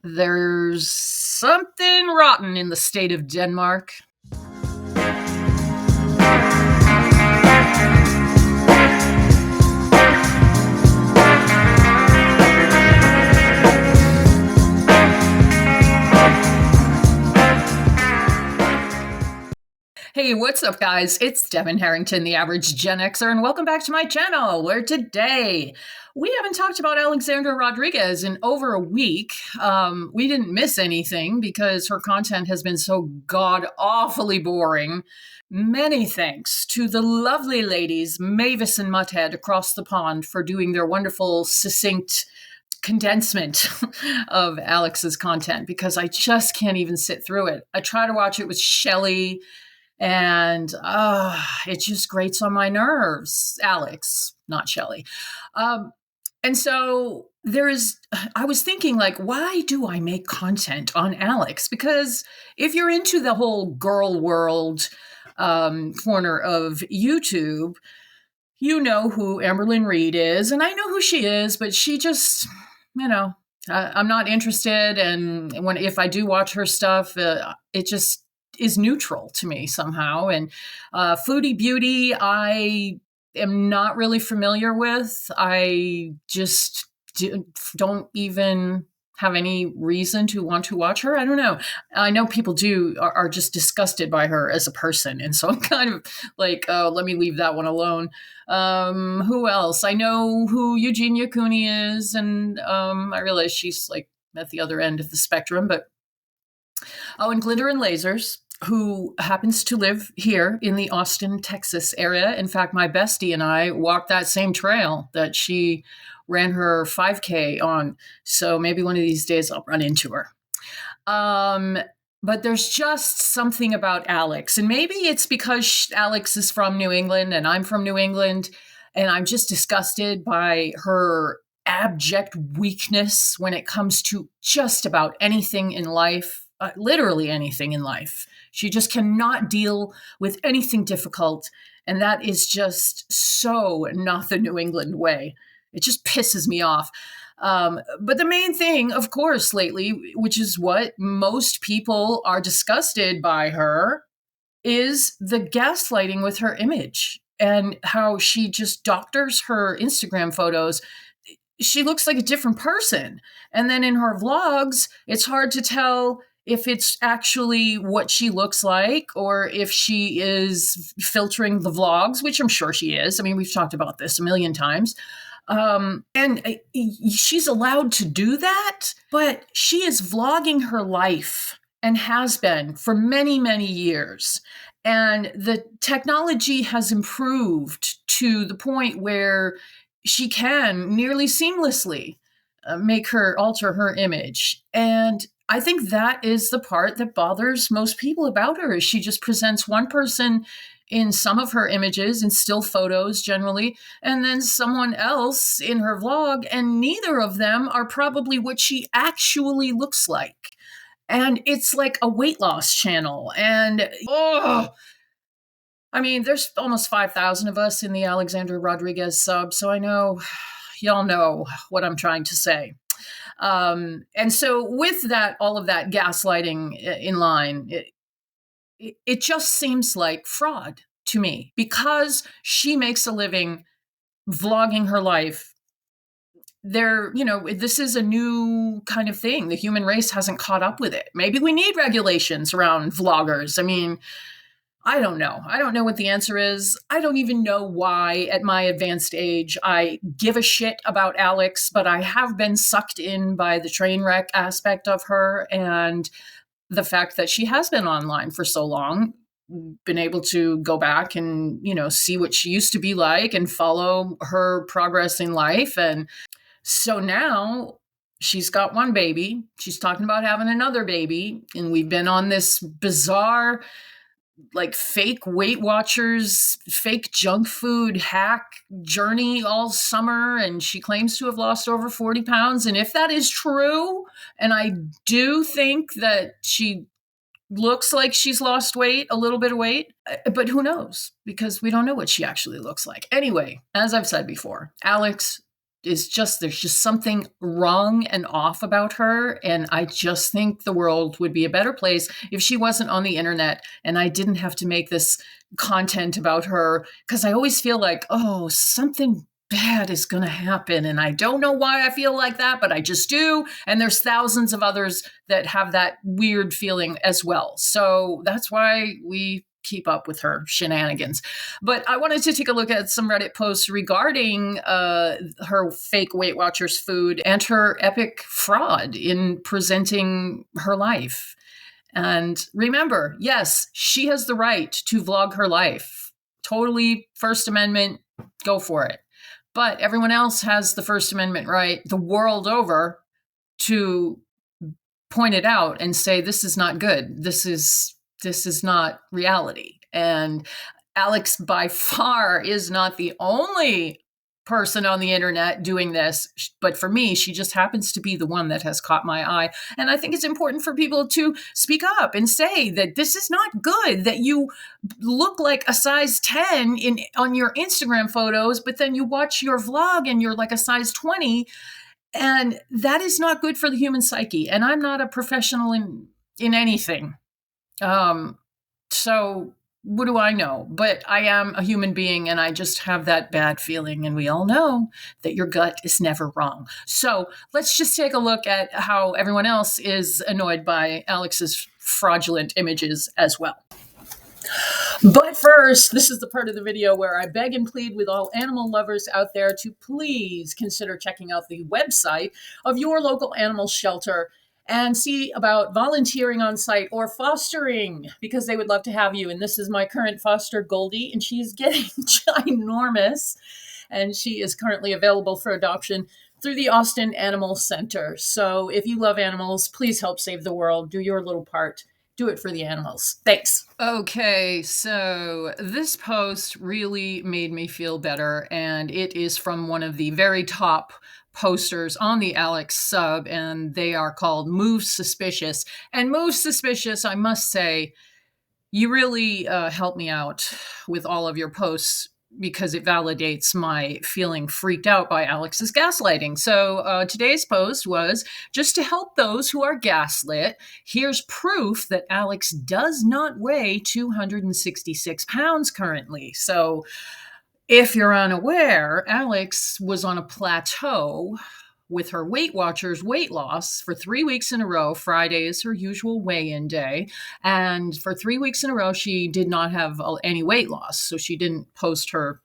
There's something rotten in the state of Denmark. Hey, what's up, guys? It's Devin Harrington, the average Gen Xer, and welcome back to my channel, where today we haven't talked about Alexandra Rodriguez in over a week. We didn't miss anything because her content has been so god-awfully boring. Many thanks to the lovely ladies Mavis and Mutthead across the pond for doing their wonderful, succinct condensement of Alex's content, because I just can't even sit through it. I try to watch it with Shelly, and it just grates on my nerves. Alex, not Shelly. And so I was thinking, like, why do I make content on Alex? Because if you're into the whole girl world corner of YouTube, you know who Amberlynn Reed is, and I know who she is, but she just, I'm not interested. And if I do watch her stuff, it just is neutral to me somehow. And Foodie Beauty, I am not really familiar with. I just don't even have any reason to want to watch her. I don't know. I know people are just disgusted by her as a person. And so I'm kind of like, oh, let me leave that one alone. Who else? I know who Eugenia Cooney is. And I realize she's like at the other end of the spectrum. But and Glitter and Lasers, who happens to live here in the Austin, Texas area. In fact, my bestie and I walked that same trail that she ran her 5K on. So maybe one of these days I'll run into her. But there's just something about Alex. And maybe it's because Alex is from New England and I'm from New England. And I'm just disgusted by her abject weakness when it comes to just about anything in life. Literally anything in life. She just cannot deal with anything difficult. And that is just so not the New England way. It just pisses me off. But the main thing, of course, lately, which is what most people are disgusted by her, is the gaslighting with her image and how she just doctors her Instagram photos. She looks like a different person. And then in her vlogs, it's hard to tell if it's actually what she looks like or if she is filtering the vlogs, which I'm sure she is. I mean, we've talked about this a million times. And she's allowed to do that, but she is vlogging her life and has been for many, many years. And the technology has improved to the point where she can nearly seamlessly alter her image. And I think that is the part that bothers most people about her, is she just presents one person in some of her images, in still photos generally, and then someone else in her vlog, and neither of them are probably what she actually looks like. And it's like a weight loss channel. And, I mean, there's almost 5,000 of us in the Alexandra Rodriguez sub, so I know y'all know what I'm trying to say. And so with that, all of that gaslighting in line, it just seems like fraud to me, because she makes a living vlogging her life. This is a new kind of thing. The human race hasn't caught up with it. Maybe we need regulations around vloggers. I mean, I don't know. I don't know what the answer is. I don't even know why at my advanced age I give a shit about Alex, but I have been sucked in by the train wreck aspect of her and the fact that she has been online for so long, been able to go back and, see what she used to be like and follow her progress in life. And so now she's got one baby. She's talking about having another baby. And we've been on this bizarre, like, fake Weight Watchers, fake junk food hack journey all summer. And she claims to have lost over 40 pounds. And if that is true, and I do think that she looks like she's lost weight, a little bit of weight, but who knows? Because we don't know what she actually looks like. Anyway, as I've said before, Alex, is just, there's just something wrong and off about her. And I just think the world would be a better place if she wasn't on the internet and I didn't have to make this content about her, because I always feel like, oh, something bad is going to happen. And I don't know why I feel like that, but I just do. And there's thousands of others that have that weird feeling as well. So that's why we keep up with her shenanigans. But I wanted to take a look at some Reddit posts regarding her fake Weight Watchers food and her epic fraud in presenting her life. And remember, yes, she has the right to vlog her life. Totally First Amendment, go for it. But everyone else has the First Amendment right the world over to point it out and say, this is not good. This is not reality. And Alex by far is not the only person on the internet doing this, but for me, she just happens to be the one that has caught my eye. And I think it's important for people to speak up and say that this is not good, that you look like a size 10 on your Instagram photos, but then you watch your vlog and you're like a size 20. And that is not good for the human psyche. And I'm not a professional in anything. So what do I know? But I am a human being and I just have that bad feeling. And we all know that your gut is never wrong. So let's just take a look at how everyone else is annoyed by Alex's fraudulent images as well. But first, this is the part of the video where I beg and plead with all animal lovers out there to please consider checking out the website of your local animal shelter and see about volunteering on site or fostering, because they would love to have you. And this is my current foster, Goldie, and she's getting ginormous. And she is currently available for adoption through the Austin Animal Center. So if you love animals, please help save the world. Do your little part. Do it for the animals. Thanks. Okay, so this post really made me feel better, and it is from one of the very top posters on the Alex sub, and they are called Move Suspicious. And Move Suspicious, I must say, you really help me out with all of your posts, because it validates my feeling freaked out by Alex's gaslighting. So today's post was, just to help those who are gaslit, here's proof that Alex does not weigh 266 pounds currently. So if you're unaware, Alex was on a plateau with her Weight Watchers weight loss for 3 weeks in a row. Friday is her usual weigh-in day. And for 3 weeks in a row, she did not have any weight loss. So she didn't post her,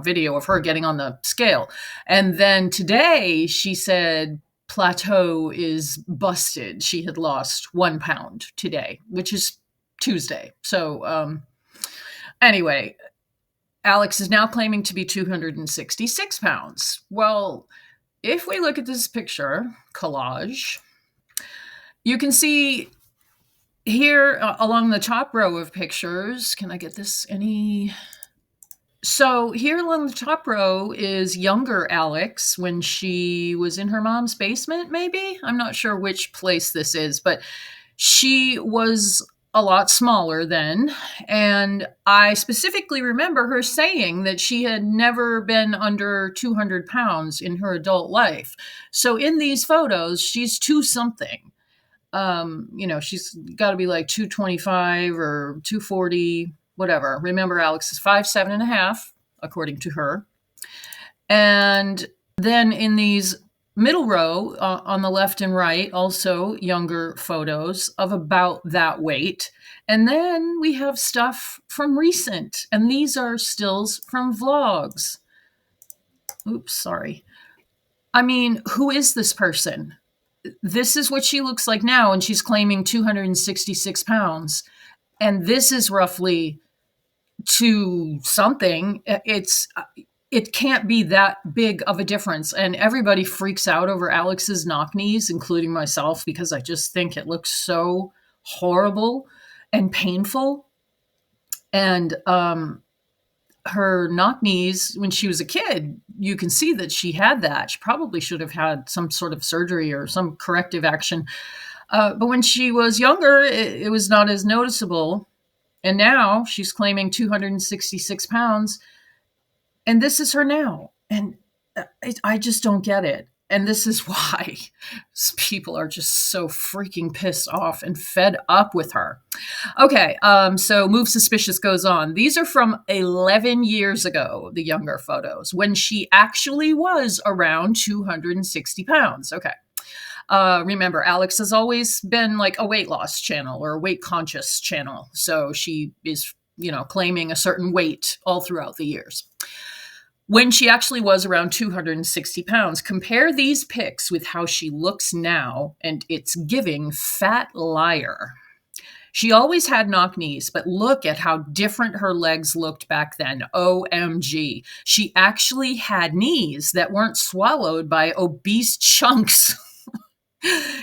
video of her getting on the scale. And then today she said plateau is busted. She had lost 1 pound today, which is Tuesday. So anyway, Alex is now claiming to be 266 pounds. Well, if we look at this picture collage, you can see here along the top row of pictures, can I get this So here along the top row is younger Alex when she was in her mom's basement, maybe? I'm not sure which place this is, but she was a lot smaller then. And I specifically remember her saying that she had never been under 200 pounds in her adult life. So in these photos, she's 2-something. She's got to be like 225 or 240, whatever. Remember, Alex is 5'7.5", according to her. And then in these middle row on the left and right, also younger photos of about that weight. And then we have stuff from recent, and these are stills from vlogs. Oops, sorry. I mean, who is this person? This is what she looks like now, and she's claiming 266 pounds. And this is roughly 2-something. It can't be that big of a difference. And everybody freaks out over Alex's knock knees, including myself, because I just think it looks so horrible and painful. And her knock knees, when she was a kid, you can see that she had that. She probably should have had some sort of surgery or some corrective action. But when she was younger, it was not as noticeable. And now she's claiming 266 pounds. And this is her now. And I just don't get it. And this is why people are just so freaking pissed off and fed up with her. Okay, so Move Suspicious goes on. These are from 11 years ago, the younger photos, when she actually was around 260 pounds. Okay. Remember, Alex has always been like a weight loss channel or a weight conscious channel. So she is, claiming a certain weight all throughout the years. When she actually was around 260 pounds, compare these pics with how she looks now, and it's giving fat liar. She always had knock knees, but look at how different her legs looked back then. OMG. She actually had knees that weren't swallowed by obese chunks.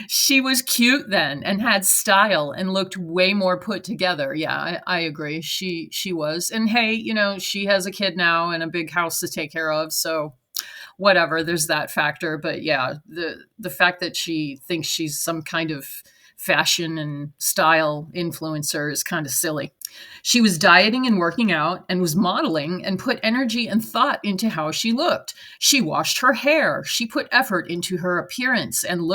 She was cute then and had style and looked way more put together. Yeah, I agree. She was. And hey, she has a kid now and a big house to take care of. So whatever, there's that factor. But yeah, the fact that she thinks she's some kind of fashion and style influencer is kind of silly. She was dieting and working out and was modeling and put energy and thought into how she looked. She washed her hair. She put effort into her appearance and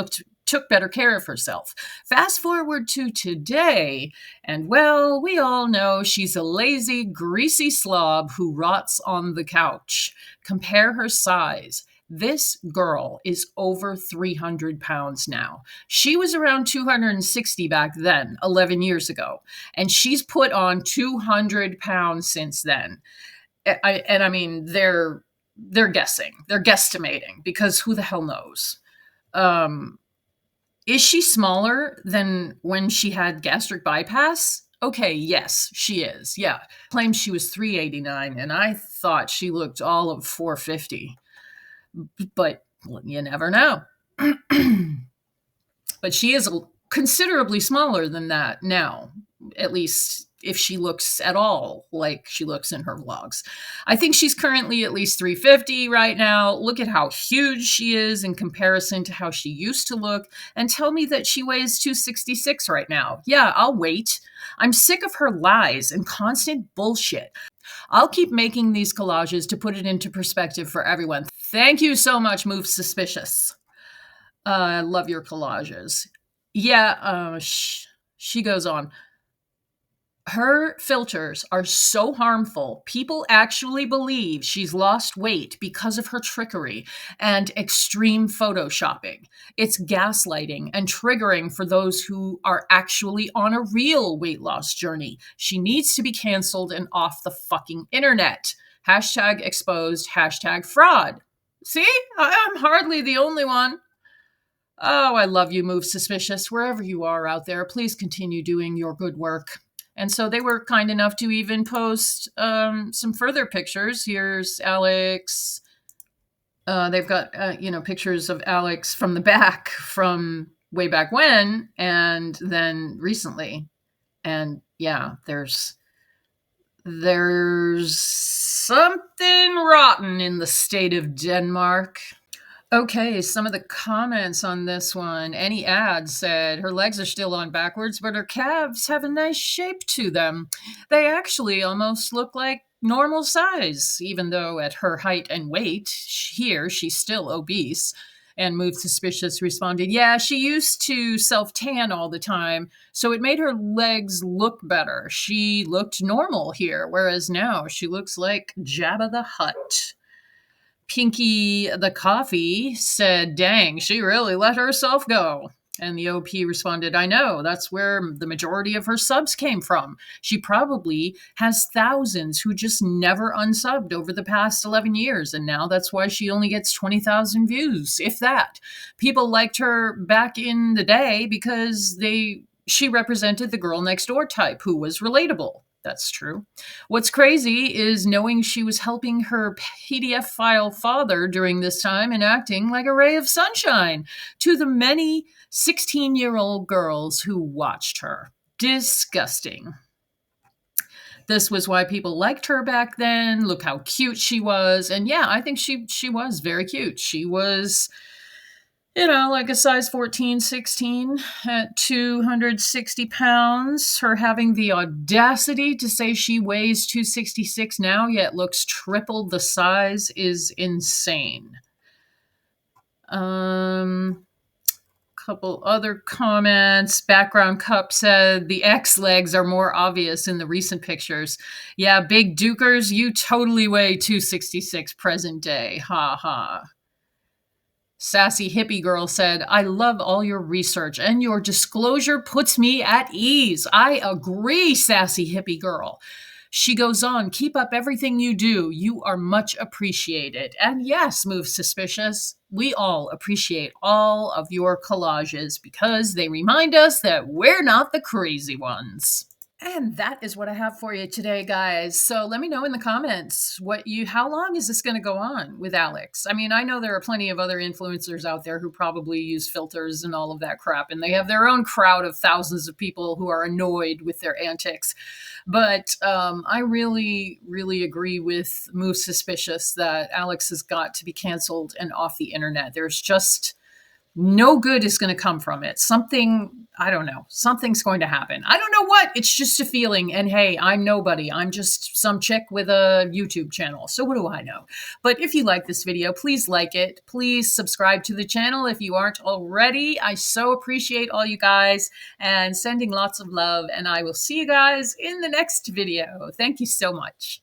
took better care of herself. Fast forward to today, and well, we all know she's a lazy, greasy slob who rots on the couch. Compare her size. This girl is over 300 pounds now. She was around 260 back then, 11 years ago, and she's put on 200 pounds since then. I mean, they're guessing, they're guesstimating, because who the hell knows? Is she smaller than when she had gastric bypass? Okay, yes, she is. Yeah. Claims she was 389, and I thought she looked all of 450. But you never know. But she is considerably smaller than that now, at least if she looks at all like she looks in her vlogs. I think she's currently at least 350 right now. Look at how huge she is in comparison to how she used to look, and tell me that she weighs 266 right now. Yeah, I'll wait. I'm sick of her lies and constant bullshit. I'll keep making these collages to put it into perspective for everyone. Thank you so much, Move Suspicious. I love your collages. Yeah, she goes on. Her filters are so harmful. People actually believe she's lost weight because of her trickery and extreme photoshopping. It's gaslighting and triggering for those who are actually on a real weight loss journey. She needs to be canceled and off the fucking internet. Hashtag exposed, hashtag fraud. See, I'm hardly the only one. Oh, I love you, Move Suspicious. Wherever you are out there, please continue doing your good work. And so they were kind enough to even post some further pictures. Here's Alex. They've got, pictures of Alex from the back from way back when and then recently. And yeah, there's something rotten in the state of Denmark. Okay, some of the comments on this one. Any ad said her legs are still on backwards, but her calves have a nice shape to them. They actually almost look like normal size, even though at her height and weight, here she's still obese. And Move Suspicious responded, yeah, she used to self-tan all the time, so it made her legs look better. She looked normal here, whereas now she looks like Jabba the Hutt. Pinky the Coffee said, dang, she really let herself go. And the OP responded, I know, that's where the majority of her subs came from. She probably has thousands who just never unsubbed over the past 11 years, and now that's why she only gets 20,000 views, if that. People liked her back in the day because she represented the girl next door type who was relatable. That's true. What's crazy is knowing she was helping her PDF file father during this time and acting like a ray of sunshine to the many 16-year-old girls who watched her. Disgusting. This was why people liked her back then. Look how cute she was. And yeah, I think she was very cute. She was, like a size 14, 16 at 260 pounds. Her having the audacity to say she weighs 266 now, yet looks triple the size is insane. Couple other comments. Background Cup said the X legs are more obvious in the recent pictures. Yeah, big dukers, you totally weigh 266 present day. Ha ha. Sassy hippie girl said, I love all your research and your disclosure puts me at ease. I agree, sassy hippie girl. She goes on, keep up everything you do. You are much appreciated. And yes, Move Suspicious, we all appreciate all of your collages because they remind us that we're not the crazy ones. And that is what I have for you today, guys. So let me know in the comments how long is this going to go on with Alex? I mean, I know there are plenty of other influencers out there who probably use filters and all of that crap, and they have their own crowd of thousands of people who are annoyed with their antics. But I really, really agree with Move Suspicious that Alex has got to be canceled and off the internet. There's just no good is going to come from it. I don't know, something's going to happen. I don't know what. It's just a feeling. And hey, I'm nobody. I'm just some chick with a YouTube channel. So what do I know? But if you like this video, please like it. Please subscribe to the channel if you aren't already. I so appreciate all you guys and sending lots of love. And I will see you guys in the next video. Thank you so much.